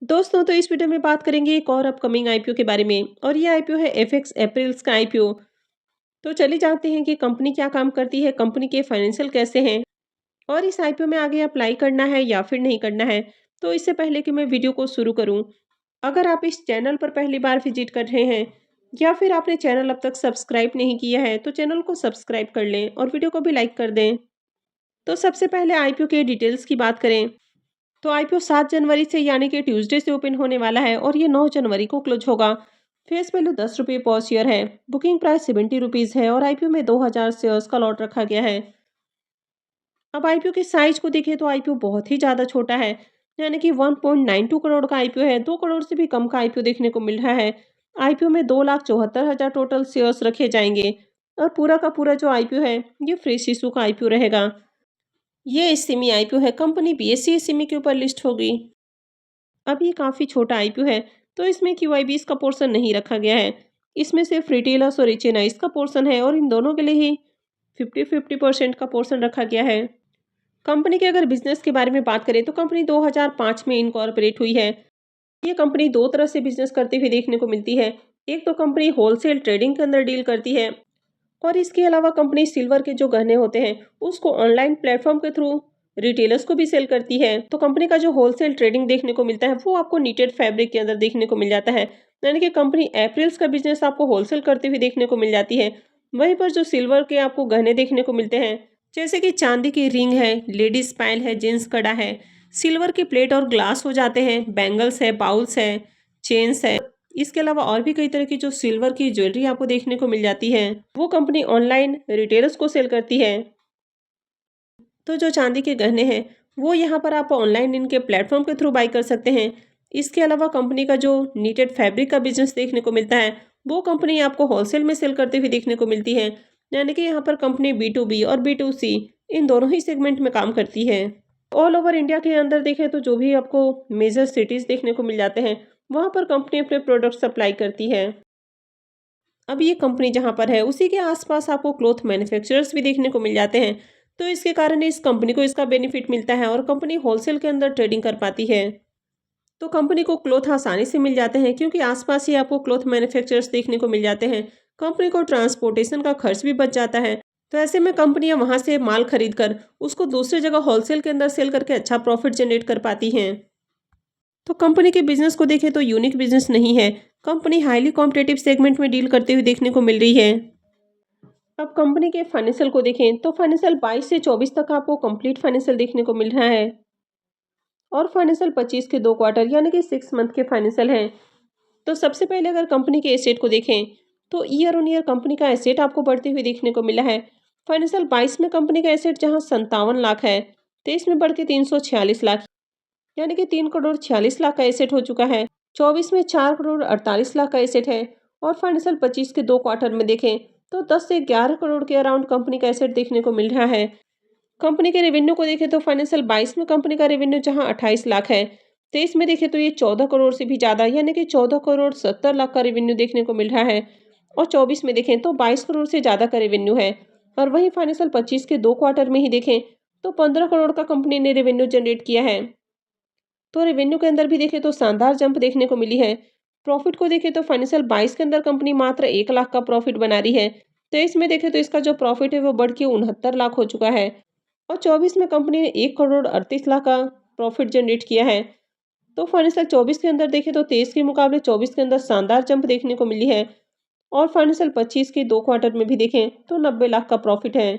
दोस्तों तो इस वीडियो में बात करेंगे एक और अपकमिंग आईपीओ के बारे में और ये आईपीओ है एफएक्स एप्रिल्स का आईपीओ। तो चलिए जानते हैं कि कंपनी क्या काम करती है, कंपनी के फाइनेंशियल कैसे हैं और इस आईपीओ में आगे अप्लाई करना है या फिर नहीं करना है। तो इससे पहले कि मैं वीडियो को शुरू करूं, अगर आप इस चैनल पर पहली बार विजिट कर रहे हैं या फिर आपने चैनल अब तक सब्सक्राइब नहीं किया है तो चैनल को सब्सक्राइब कर लें और वीडियो को भी लाइक कर दें। तो सबसे पहले आईपीओ के डिटेल्स की बात करें तो आईपीओ 7 जनवरी से यानी कि ट्यूसडे से ओपन होने वाला है और ये 9 जनवरी को क्लोज होगा। फेस वैल्यू 10 रुपये पर शेयर है। बुकिंग प्राइस 70 रुपीज़ है और आईपीओ में 2000 शेयर्स का लॉट रखा गया है। अब आईपीओ के साइज को देखें तो आईपीओ बहुत ही ज़्यादा छोटा है, यानी कि 1.92 करोड़ का आईपीओ है। 2 करोड़ से भी कम का आईपीओ देखने को मिल रहा है। आईपीओ में 2,74,000 टोटल शेयर्स रखे जाएंगे और पूरा का पूरा जो आईपीओ है ये फ्रेश इशू का आईपीओ रहेगा। ये एसएमई आईपीओ है, कंपनी बीएसई एसएमई के ऊपर लिस्ट होगी। अब ये काफ़ी छोटा आईपीओ है तो इसमें क्यूआईबीएस का पोर्शन नहीं रखा गया है। इसमें सिर्फ रिटेलर्स और एचएनआईज का पोर्शन है और इन दोनों के लिए ही 50-50% का पोर्शन रखा गया है। कंपनी के अगर बिजनेस के बारे में बात करें तो कंपनी 2005 में इनकॉर्पोरेट हुई है। ये कंपनी दो तरह से बिजनेस करते हुए देखने को मिलती है। एक तो कंपनी होलसेल ट्रेडिंग के अंदर डील करती है और इसके अलावा कंपनी सिल्वर के जो गहने होते हैं उसको ऑनलाइन प्लेटफॉर्म के थ्रू रिटेलर्स को भी सेल करती है। तो कंपनी का जो होलसेल ट्रेडिंग देखने को मिलता है वो आपको नीटेड फैब्रिक के अंदर देखने को मिल जाता है, यानी कि कंपनी अप्रैल्स का बिजनेस आपको होलसेल करते हुए देखने को मिल जाती है। वहीं पर जो सिल्वर के आपको गहने देखने को मिलते हैं, जैसे कि चांदी की रिंग है, लेडीज पायल है, जेंट्स कड़ा है, सिल्वर की प्लेट और ग्लास हो जाते हैं, बैंगल्स है, बाउल्स है, चेन्स है। इसके अलावा और भी कई तरह की जो सिल्वर की ज्वेलरी आपको देखने को मिल जाती है वो कंपनी ऑनलाइन रिटेलर्स को सेल करती है। तो जो चांदी के गहने हैं वो यहाँ पर आप ऑनलाइन इनके प्लेटफॉर्म के थ्रू बाई कर सकते हैं। इसके अलावा कंपनी का जो नीटेड फैब्रिक का बिजनेस देखने को मिलता है वो कंपनी आपको होलसेल में सेल करते हुए देखने को मिलती है, यानी कि यहाँ पर कंपनी B2B और B2C इन दोनों ही सेगमेंट में काम करती है। ऑल ओवर इंडिया के अंदर देखें तो जो भी आपको मेजर सिटीज़ देखने को मिल जाते हैं वहाँ पर कंपनी अपने प्रोडक्ट सप्लाई करती है। अब ये कंपनी जहाँ पर है उसी के आसपास आपको क्लॉथ मैन्युफैक्चरर्स भी देखने को मिल जाते हैं। तो इसके कारण इस कंपनी को इसका बेनिफिट मिलता है और कंपनी होलसेल के अंदर ट्रेडिंग कर पाती है। तो कंपनी को क्लॉथ आसानी से मिल जाते हैं क्योंकि आसपास ही आपको क्लॉथ मैन्युफैक्चरर्स देखने को मिल जाते हैं। कंपनी को ट्रांसपोर्टेशन का खर्च भी बच जाता है। तो ऐसे में कंपनियां वहां से माल खरीद कर उसको दूसरी जगह होलसेल के अंदर सेल करके अच्छा प्रॉफिट जनरेट कर पाती हैं। तो कंपनी के बिजनेस को देखें तो यूनिक बिजनेस नहीं है। कंपनी हाईली कॉम्पिटेटिव सेगमेंट में डील करते हुए देखने को मिल रही है। अब कंपनी के फाइनेंशियल को देखें तो फाइनेंशियल 22 से 24 तक आपको कंप्लीट फाइनेंशियल देखने को मिल रहा है और फाइनेंशियल 25 के 2 क्वार्टर यानी कि 6 मंथ के फाइनेंशियल हैं। तो सबसे पहले अगर कंपनी के एसेट को देखें तो ईयर ऑन ईयर कंपनी का एसेट आपको बढ़ते हुए देखने को मिला है। फाइनेंशियल 22 में कंपनी का एसेट जहां 57 लाख है, 23 में बढ़ के 346 लाख यानी कि 3 करोड़ 46 लाख का एसेट हो चुका है। 24 में 4 करोड़ 48 लाख का एसेट है और फाइनेंशियल 25 के 2 क्वार्टर में देखें तो 10 से 11 करोड़ के अराउंड कंपनी का एसेट देखने को मिल रहा है। कंपनी के रेवेन्यू को देखें तो फाइनेंशियल 22 में कंपनी का रेवेन्यू जहां 28 लाख है, 23 में देखें तो ये 14 करोड़ से भी ज़्यादा यानी कि 14 करोड़ 70 लाख का रेवेन्यू देखने को मिल रहा है और 24 में देखें तो 22 करोड़ से ज़्यादा का रेवेन्यू है। और वहीं फाइनेंशियल 25 के 2 क्वार्टर में ही देखें तो 15 करोड़ का कंपनी ने रेवेन्यू जनरेट किया है। तो रेवेन्यू के अंदर भी देखें तो शानदार जंप देखने को मिली है। प्रॉफिट को देखें तो फाइनेंशियल 22 के अंदर कंपनी मात्र 1 लाख का प्रॉफिट बना रही है, 23 में देखें तो इसका जो प्रॉफिट है वो बढ़ के 69 लाख हो चुका है और 24 में कंपनी ने 1 करोड़ 38 लाख का प्रॉफिट जनरेट किया है। तो फाइनेंशियल 24 के अंदर देखें तो 23 के मुकाबले 24 के अंदर शानदार जंप देखने को मिली है और फाइनेंशियल 25 के 2 क्वार्टर में भी देखें तो 90 लाख का प्रॉफिट है।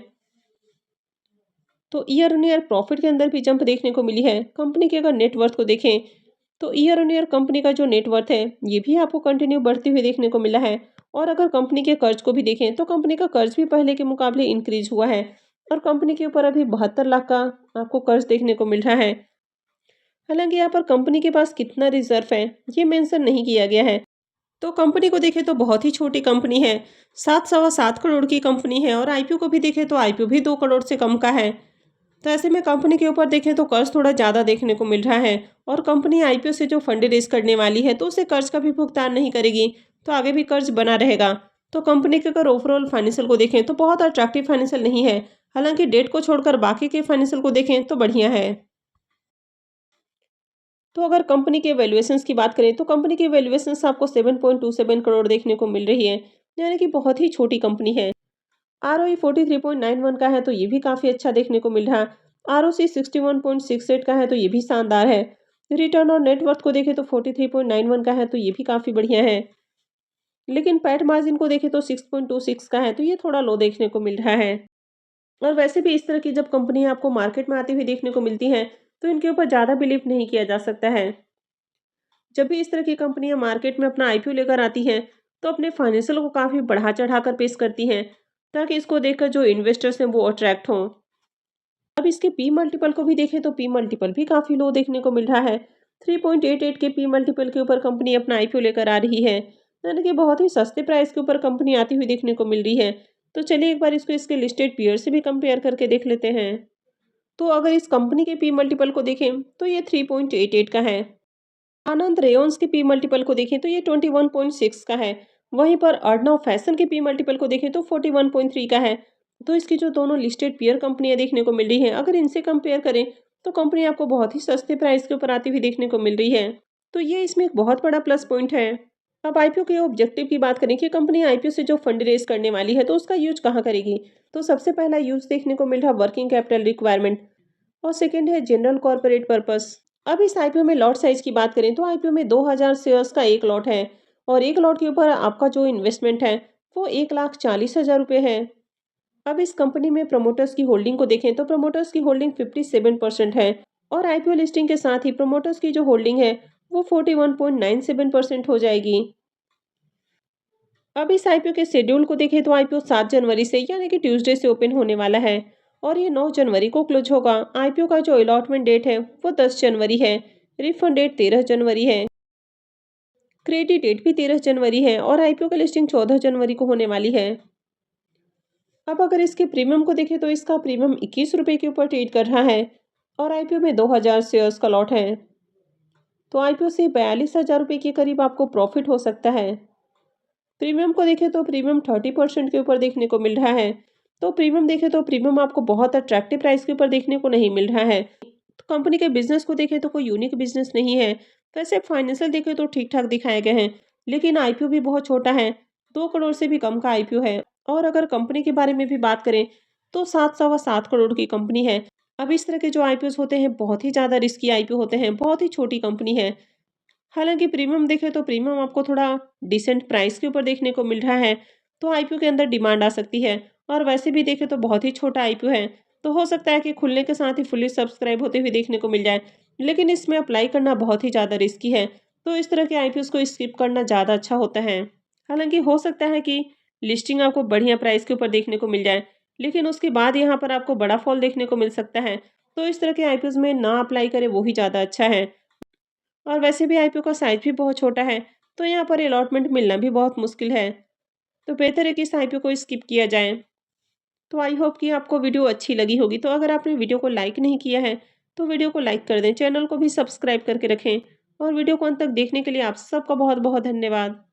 तो ईयर ऑन ईयर प्रॉफिट के अंदर भी जंप देखने को मिली है। कंपनी के अगर नेटवर्थ को देखें तो ईयर ऑन ईयर कंपनी का जो नेटवर्थ है ये भी आपको कंटिन्यू बढ़ते हुए देखने को मिला है। और अगर कंपनी के कर्ज को भी देखें तो कंपनी का कर्ज भी पहले के मुकाबले इंक्रीज हुआ है और कंपनी के ऊपर अभी 72 लाख का आपको कर्ज देखने को मिल रहा है। हालांकि यहाँ पर कंपनी के पास कितना रिजर्व है ये मेंशन नहीं किया गया है। तो कंपनी को देखें तो बहुत ही छोटी कंपनी है, 7-7.25 करोड़ की कंपनी है और आईपीओ को भी देखें तो आईपीओ भी 2 करोड़ से कम का है। तो ऐसे में कंपनी के ऊपर देखें तो कर्ज थोड़ा ज़्यादा देखने को मिल रहा है और कंपनी आईपीओ से जो फंड रेज करने वाली है तो उसे कर्ज का भी भुगतान नहीं करेगी, तो आगे भी कर्ज बना रहेगा। तो कंपनी के अगर ओवरऑल फाइनेंशियल को देखें तो बहुत अट्रैक्टिव फाइनेंशियल नहीं है, हालांकि डेट को छोड़कर बाकी के फाइनेंशियल को देखें तो बढ़िया है। तो अगर कंपनी के वैल्यूएशंस की बात करें तो कंपनी की वैल्यूएशंस आपको 7.27 करोड़ देखने को मिल रही है, यानी कि बहुत ही छोटी कंपनी है। आरओई 43.91 का है तो ये भी काफ़ी अच्छा देखने को मिल रहा है। आरओसी 61.68 का है तो ये भी शानदार है। रिटर्न और नेटवर्थ को देखें तो 43.91 का है तो ये भी काफ़ी बढ़िया है। लेकिन पैट मार्जिन को देखें तो 6.26 का है तो ये थोड़ा लो देखने को मिल रहा है। और वैसे भी इस तरह की जब कंपनियां आपको मार्केट में आती हुई देखने को मिलती हैं तो इनके ऊपर ज़्यादा बिलीव नहीं किया जा सकता है। जब भी इस तरह की कंपनियां मार्केट में अपना आईपीओ लेकर आती हैं तो अपने फाइनेंशियल को काफ़ी बढ़ा चढ़ा कर पेश करती हैं, ताकि इसको देखकर जो इन्वेस्टर्स हैं वो अट्रैक्ट हों। अब इसके पी मल्टीपल को भी देखें तो पी मल्टीपल भी काफ़ी लो देखने को मिल रहा है। 3.88 के पी मल्टीपल के ऊपर कंपनी अपना आईपीओ लेकर आ रही है, यानी कि बहुत ही सस्ते प्राइस के ऊपर कंपनी आती हुई देखने को मिल रही है। तो चलिए एक बार इसको इसके लिस्टेड पीयर से भी कंपेयर करके देख लेते हैं। तो अगर इस कंपनी के पी मल्टीपल को देखें तो ये 3.88 का है। आनंद रेयॉन्स के पी मल्टीपल को देखें तो ये 21.6 का है। वहीं पर अर्णव फैशन के पी मल्टीपल को देखें तो 41.3 का है। तो इसकी जो दोनों लिस्टेड पीयर कंपनियां देखने को मिल रही हैं, अगर इनसे कंपेयर करें तो कंपनी आपको बहुत ही सस्ते प्राइस के ऊपर आती हुई देखने को मिल रही है। तो ये इसमें एक बहुत बड़ा प्लस पॉइंट है। अब आईपीओ के ऑब्जेक्टिव की बात करें कि कंपनी आईपीओ से जो फंड रेज करने वाली है तो उसका यूज कहाँ करेगी। तो सबसे पहला यूज देखने को मिल रहा वर्किंग कैपिटल रिक्वायरमेंट, और सेकंड है जनरल कॉर्पोरेट पर्पस। अब इस आईपीओ में लॉट साइज की बात करें तो आईपीओ में 2000 शेयर्स का एक लॉट है, और एक लॉट के ऊपर आपका जो इन्वेस्टमेंट है वो 1,40,000 रुपये है। अब इस कंपनी में प्रमोटर्स की होल्डिंग को देखें तो प्रमोटर्स की होल्डिंग 57% है, और आईपीओ लिस्टिंग के साथ ही प्रमोटर्स की जो होल्डिंग है वो 41.97% हो जाएगी। अब इस आईपीओ के शेड्यूल को देखें तो आईपीओ 7 जनवरी से यानी कि ट्यूसडे से ओपन होने वाला है, और ये 9 जनवरी को क्लोज होगा। आईपीओ का जो अलॉटमेंट डेट है वो 10 जनवरी है। रिफंड डेट 13 जनवरी है। क्रेडिट डेट भी 13 जनवरी है, और आईपीओ का लिस्टिंग 14 जनवरी को होने वाली है। अब अगर इसके प्रीमियम को देखें तो इसका प्रीमियम 21 रुपये के ऊपर ट्रेड कर रहा है, और आईपीओ में 2000 शेयर्स का लॉट है। तो आईपीओ से 42,000 रुपये के करीब आपको प्रॉफिट हो सकता है। प्रीमियम को देखें तो प्रीमियम 30% के ऊपर देखने को मिल रहा है। तो प्रीमियम देखें तो प्रीमियम आपको बहुत अट्रैक्टिव प्राइस के ऊपर देखने को नहीं मिल रहा है। तो कंपनी के बिजनेस को देखें तो कोई यूनिक बिजनेस नहीं है। वैसे फाइनेंशियल देखें तो ठीक ठाक दिखाए गए हैं, लेकिन आईपीओ भी बहुत छोटा है। 2 करोड़ से भी कम का आईपीओ है। और अगर कंपनी के बारे में भी बात करें तो 7.25 करोड़ की कंपनी है। अब इस तरह के जो आईपीओ होते हैं बहुत ही ज़्यादा रिस्की आईपीओ होते हैं, बहुत ही छोटी कंपनी है। हालांकि प्रीमियम देखें तो प्रीमियम आपको थोड़ा डिसेंट प्राइस के ऊपर देखने को मिल रहा है, तो आईपीओ के अंदर डिमांड आ सकती है। और वैसे भी देखें तो बहुत ही छोटा आईपीओ है, तो हो सकता है कि खुलने के साथ ही फुल्ली सब्सक्राइब होते हुए देखने को मिल जाए, लेकिन इसमें अप्लाई करना बहुत ही ज़्यादा रिस्की है। तो इस तरह के आईपीओ को स्किप करना ज़्यादा अच्छा होता है। हालांकि हो सकता है कि लिस्टिंग आपको बढ़िया प्राइस के ऊपर देखने को मिल जाए, लेकिन उसके बाद यहाँ पर आपको बड़ा फॉल देखने को मिल सकता है। तो इस तरह के आईपीओ में ना अप्लाई करें वो ही ज़्यादा अच्छा है। और वैसे भी आईपीओ का साइज भी बहुत छोटा है, तो यहाँ पर अलॉटमेंट मिलना भी बहुत मुश्किल है। तो बेहतर है कि इस आईपीओ को स्किप किया जाए। तो आई होप कि आपको वीडियो अच्छी लगी होगी। तो अगर आपने वीडियो को लाइक नहीं किया है तो वीडियो को लाइक कर दें, चैनल को भी सब्सक्राइब करके रखें, और वीडियो को अंत तक देखने के लिए आप सबका बहुत बहुत धन्यवाद।